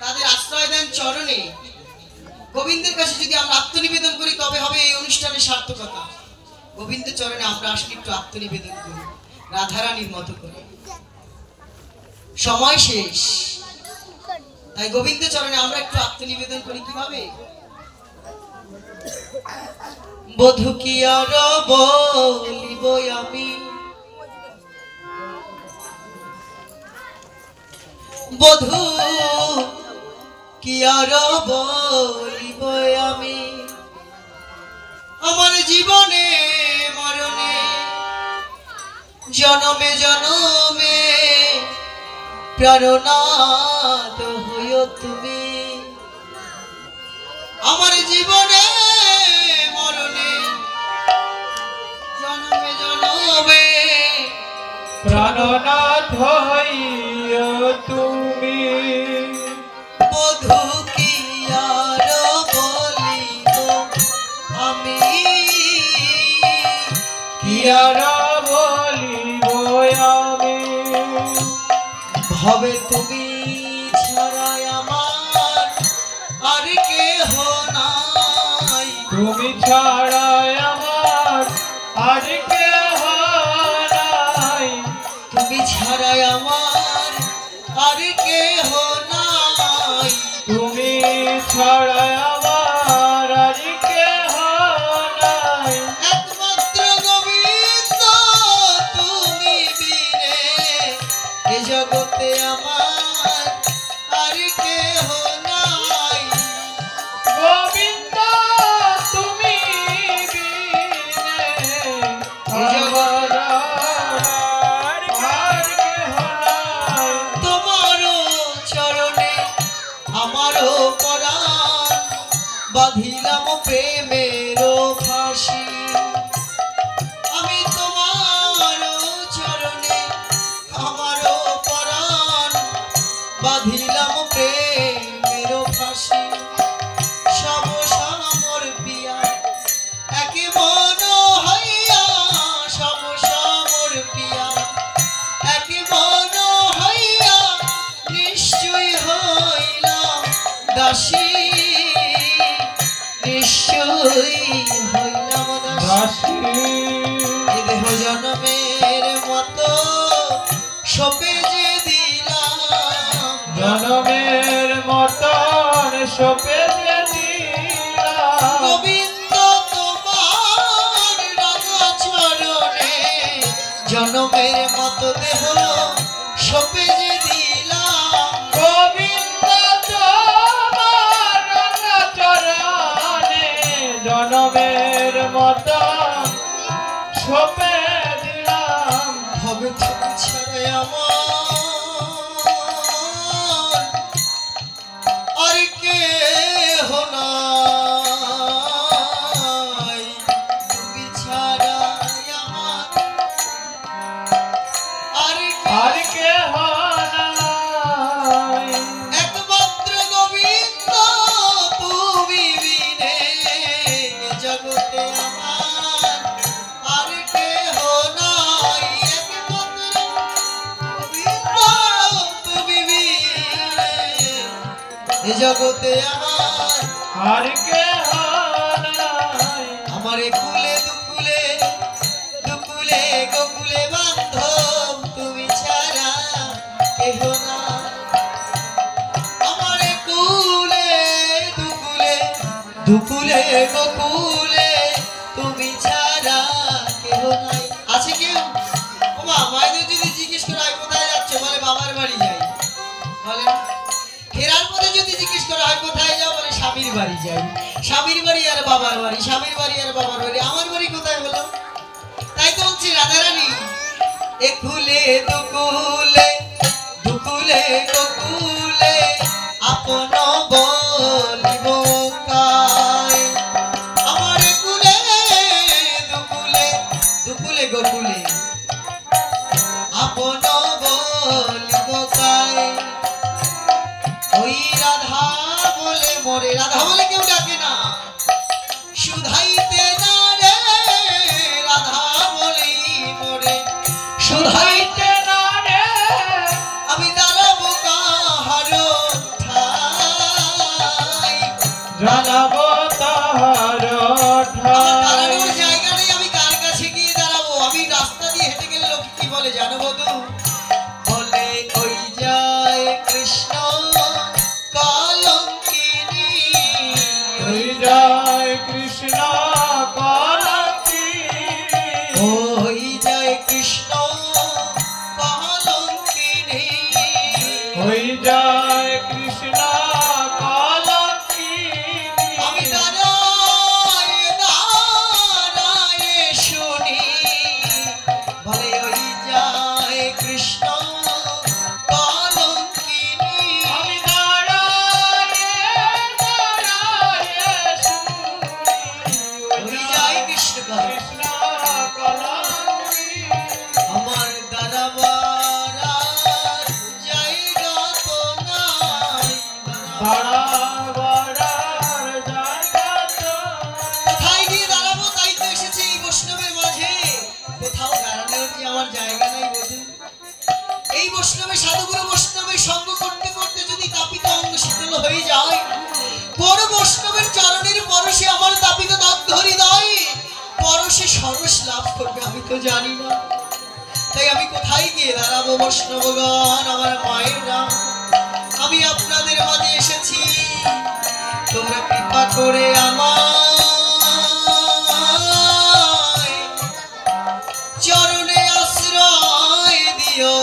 তাদের আশ্রয় দেন চরণে গোবিন্দের কাছে যদি আমরা আত্মনিবেদন করি তবে হবে এই অনুষ্ঠানের সার্থকতা গোবিন্দ চরণে আমরা আসলে একটু আত্মনিবেদন করি রাধারানীর মতো করে সময় শেষ তাই গোবিন্দ চরণে আমরা একটু আত্মনিবেদন করি কিভাবে বধূ কি আর বলিব আমি বধূ কি আর বলিব আমি আমার জীবনে মরণে জনমে জনমে প্রাণনাথ হইও তুমি আমার জীবনে মরণে জনমে জনমে প্রাণনাথ হইও তুমি বধূ কি আর বলিব আমি কি আর বলিব আমি ভবে তুমি ছাড়াই আমার আর কেহ নাই তুমি ছাড়া আমার আর কেহ নাই তুমি ছাড়াই আমার আর কেহ নাই তুমি ছাড়া আমার আর কেহ নাই একমাত্র গোবিন্দ তুমি বিনে এ জগতে আমার আর কেহ নাই আমারও পরাণ বাঁধিলাম প্রেমের ফাঁসি আমি তোমার চরণে আমারও পরাণ বাঁধিলাম প্রেমের ফাঁসি সব সমর পিয়া একে মন হইয়া সব সমর পিয়া একে মন হইয়া নিশ্চয় হইলাম দাসী নিশ্চয় হইলাম দাসী এ দেহ জনমের মতো সপে যে দিলাম জনমের মতন সপে যে দিলাম গোবিন্দ তোমার রাঙা চরণে জনমের মতো দেহ সপে যে দিলাম গোবিন্দ তোমার রাঙা চরণে জনমের মতন সপে দিলাম হবে তুমি ছাড়াই আমার আর কেহ নাই তুমি ছাড়াই আমার আর আর কেহ নাই একমাত্র গোবিন্দ তুমি বিনে জগতে আমার আর কেহ নাই একমাত্র গোবিন্দ তুমি বিনে এ জগতে আমার আর কেহ নাই আমারে কুলে দুকুলে দুকুলে গোকুলে বান্ধব তুমি ছাড়া কেহ না আমারে কুলে দুকুলে দুকুলে গোকুলে তুমি ছাড়া কেহ নাই আছে কেউ বাবা মায়েদের যদি জিজ্ঞেস করা হয় কোথায় যাচ্ছ বলে বাবার বাড়ি যাই বলে ফেরার পথে যদি জিজ্ঞেস করা হয় কোথায় যাও বলে স্বামীর বাড়ি যাই স্বামীর বাড়ি আর বাবার বাড়ি স্বামীর বাড়ি আর বাবার বাড়ি আমার বাড়ি কোথায় হলো তাই তো বলছি রাধারানী এ কুলে দুকুলে দুকুলে গোকুলে আপন বলিব কায় আমার কুলে দুকুলে দুকুলে গোকুলে আপন বলিব কায় ওই রাধা বলে মোরে রাধা বলে কেউ ডাকে না সুধাইতে না রে রাধা বলি মোরে সুধাইতে না রে আমি দাঁড়াবো কাহার ঠাই জানাবো তাহার আমার দাঁড়ানোর ঠাই জায়গা নেই আমি কার কাছে গিয়ে দাঁড়াবো আমি রাস্তা দিয়ে হেঁটে গেলে লোক কি বলে জানো বধু বলে ওই যায় কৃষ্ণ কলঙ্কিনী ওই জয় কৃষ্ণ কলঙ্কি ওই যায় কৃষ্ণ কলঙ্কিনী ওই জয় কৃষ্ণ কলঙ্কি আমি দাঁড়ায় দাঁড়ায় শুনি বলে ওই যায় কৃষ্ণ কলঙ্কিনী আমি দাঁড়ায় দাঁড়ায় শুনি ওই যায় কৃষ্ণ কৃষ্ণ কলঙ্কি আমার দাঁড়াবার আর জায়গা তো নাই বাড়াবার জায়গা তো কোথায় গিয়ে দাঁড়াবো তাই তো এসেছি এই বৈষ্ণবের মাঝে কোথাও দাঁড়ানোর যে আমার জায়গা নাই বধু এই বৈষ্ণবে সাধুগুরু বৈষ্ণবের সঙ্গ করতে করতে যদি তাপিত অঙ্গ শীতল হয়ে যায় কোন বৈষ্ণবের চরণের পরশে আমার তাপিত দগ্ধ হৃদয় পরশে সরস লাভ করবে আমি তো জানি না তাই আমি কোথায় গিয়ে দাঁড়াবো বৈষ্ণবগণ আমার মায়েরা আমি আপনাদের মাঝে এসেছি তোমরা কৃপা করে আমায় চরণে আশ্রয় দিও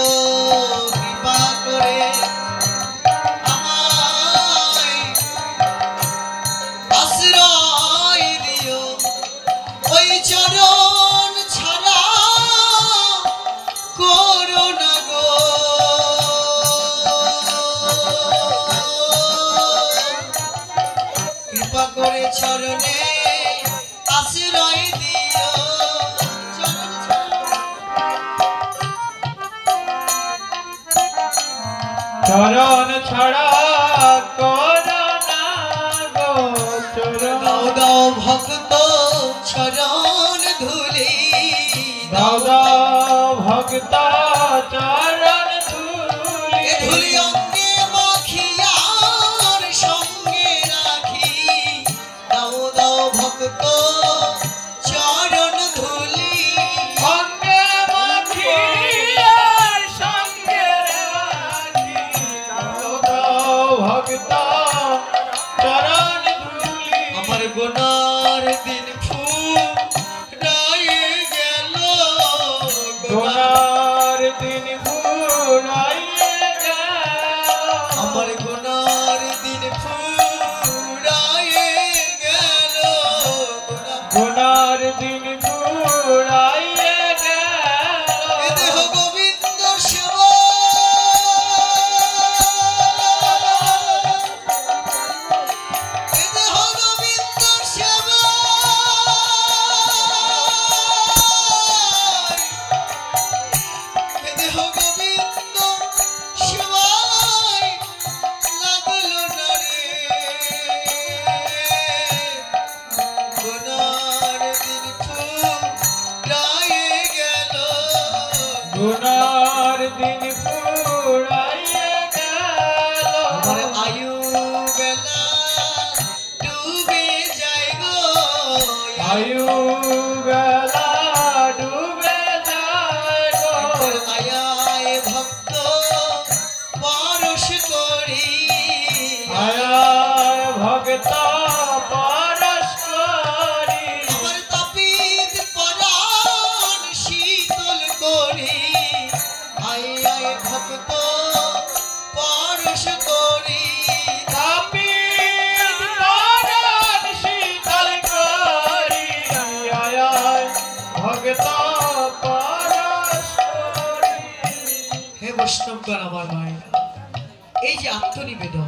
কৃপা করে আমায় আশ্রয় দিও ওই চরণ ছাড়া করো না গো করে চরণে আশ্রয় দিও চরণ ছাড়া করোনা গো চরণ দাও দাও ভক্ত চরণ ধুলি দাও দাও ভক্ত চরণ ধুলি এ ধুলি অঙ্গে মাখিয়ার সঙ্গে রাখি দাও দাও ভক্ত চরণ ধুলি অঙ্গে মাখিয়ার সঙ্গে রাখি দাও দাও ভক্ত চরণ ধুলি আমার গোনার দিন ফুরায়ে গেল গোনার দিন ফুরাইয়ে গেল আমার গোনার দিন ফুরায়ে গেল গোনার দিন ফুরাইয়ে এ গেল দেহ গোবিন্দ সেবা এ দেহ গোবিন্দ সেবা এ দেহ গোবিন্দ সেবায় লাগলো না রে গোনার দিন ফুরায়ে গেল গোনার দিন ফুরাইয়ে গেল আমার আয়ু বেলা ডুবে যায় গো আয়ু বেলা ডুবে যায় গো একবার আয়ায় ভক্ত পরশ করি আয় ভক্ত পরশ করি আমার তাপিত পরাণ শীতল করি আয় আয় ভক্ত পরশ করি তাপিত পরাণ শীতল করি আয় আয় ভক্ত পরশ করি হে বৈষ্ণবগণ আমার ভাইরা এই যে আত্মনিবেদন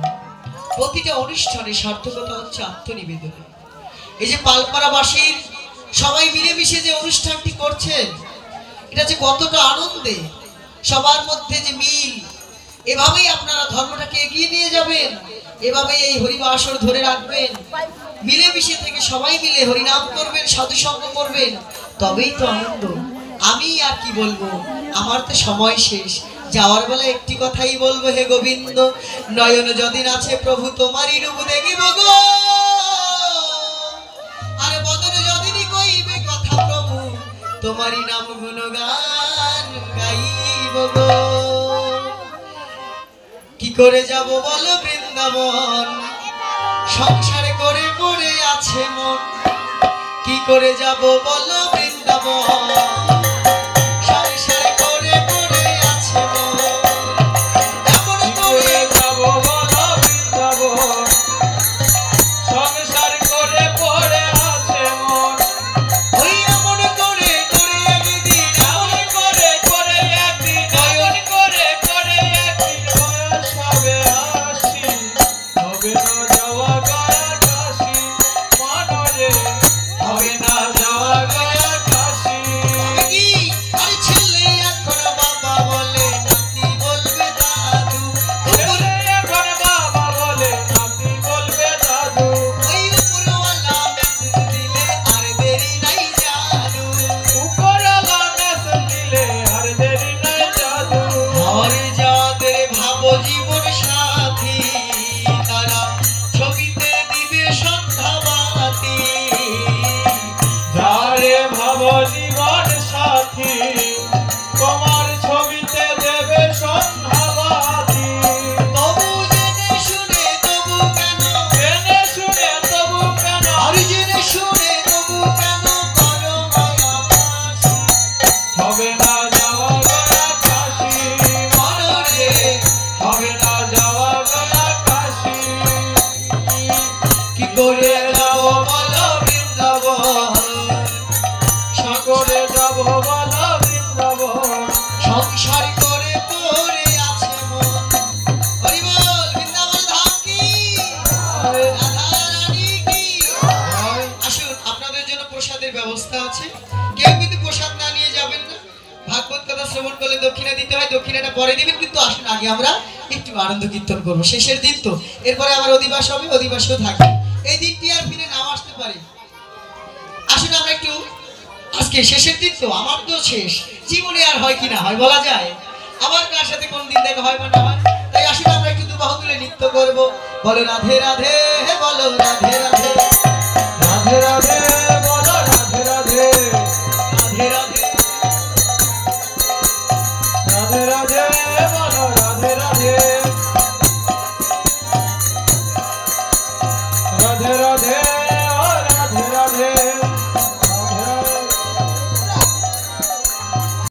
প্রতিটা অনুষ্ঠানে সার্থকতা হচ্ছে আত্মনিবেদন এই যে পালপাড়াবাসীর সবাই মিলেমিশে যে অনুষ্ঠানটি করছেন এটা যে কতটা আনন্দে সবার মধ্যে যে মিল এভাবেই আপনারা ধর্মটাকে এগিয়ে নিয়ে যাবেন এভাবেই এই হরিবাসর ধরে রাখবেন মিলেমিশে থেকে সবাই মিলে হরিনাম করবেন সাধুসঙ্গ করবেন তবেই তো আনন্দ আমি আর কি বলবো আমার তো সময় শেষ যাওয়ার বেলা একটি কথাই বলবো হে গোবিন্দ নয়ন যদিন আছে প্রভু তোমারই রূপ দেখিব গো আর বদন যদিনই কইবে কথা প্রভু তোমারই নাম গুণগান গাইব গো কি করে যাব বলো বৃন্দাবন সংসারে করে পড়ে আছে মন কি করে যাব বলো বৃন্দাবন সংসারে করে পড়ে আছে মন এমন করে যাব বলো বৃন্দাবন সংসার করে পড়ে আছে মন ওই এমন করে করে একদিন এমন করে করে একদিন এমন করে করে একদিন বয়স হবে 80 হবে না যাওয়া গয়া কাশি মনরে হবে না যাওয়া গয়া কাশি আমি কি আরে ছেলে এখন বাবা বলে নাতি বলবে দাদু ছেলে এখন বাবা বলে নাতি বলবে দাদু ওই উপরওয়ালা মেসেজ দিলে আর দেরি নাই জাদু উপরওয়ালা মেসেজ দিলে আর দেরি নাই জাদু আর যাদের ভাবো জীবন সাথী তারা ছবিতে দিবে সন্ধ্যাবাতি যারে ভাবো জীবন সাথী তোমার ছবিতে দেবে সন্ধ্যাবাতি তবু জেনে শুনে তবু কেন জেনে শুনে তবু কেন আর জেনে শুনে তবু কেন করো মায়া ফাঁসি হবে না যাওয়া গয়া কাশি মনরে হবে না যাওয়া গয়া কাশি কি করে যাবো বলো বৃন্দাবন সাগরে যাব বলা বৃন্দাবন সংসার করে পড়ে আছে মন হরি বল বৃন্দাবন ধাম কি রাধা রানী কি ব্যবস্থা আছে, কেউ কিন্তু প্রসাদ না নিয়ে যাবেন না। ভাগবত কথা শ্রবণ করলে দক্ষিণা দিতে হয়, দক্ষিণাটা পরে দিবেন, কিন্তু আসুন আগে আমরা একটু আনন্দ কীর্তন করবো। শেষের দিন তো, এরপরে আবার অধিবাস হবে, অধিবাসেও থাকি, এই দিনটি আর ফিরে নাও আসতে পারে। আসুন আমরা একটু, আজকে শেষের দিন তো, আমার তো শেষ, জীবনে আর হয় কি না হয় বলা যায়, আবার কার সাথে কোন দিন দেখা হয় বা না হয়, তাই আসুন আমরা একটু দুবাহু তুলে নৃত্য করবো। বলে রাধে রাধে।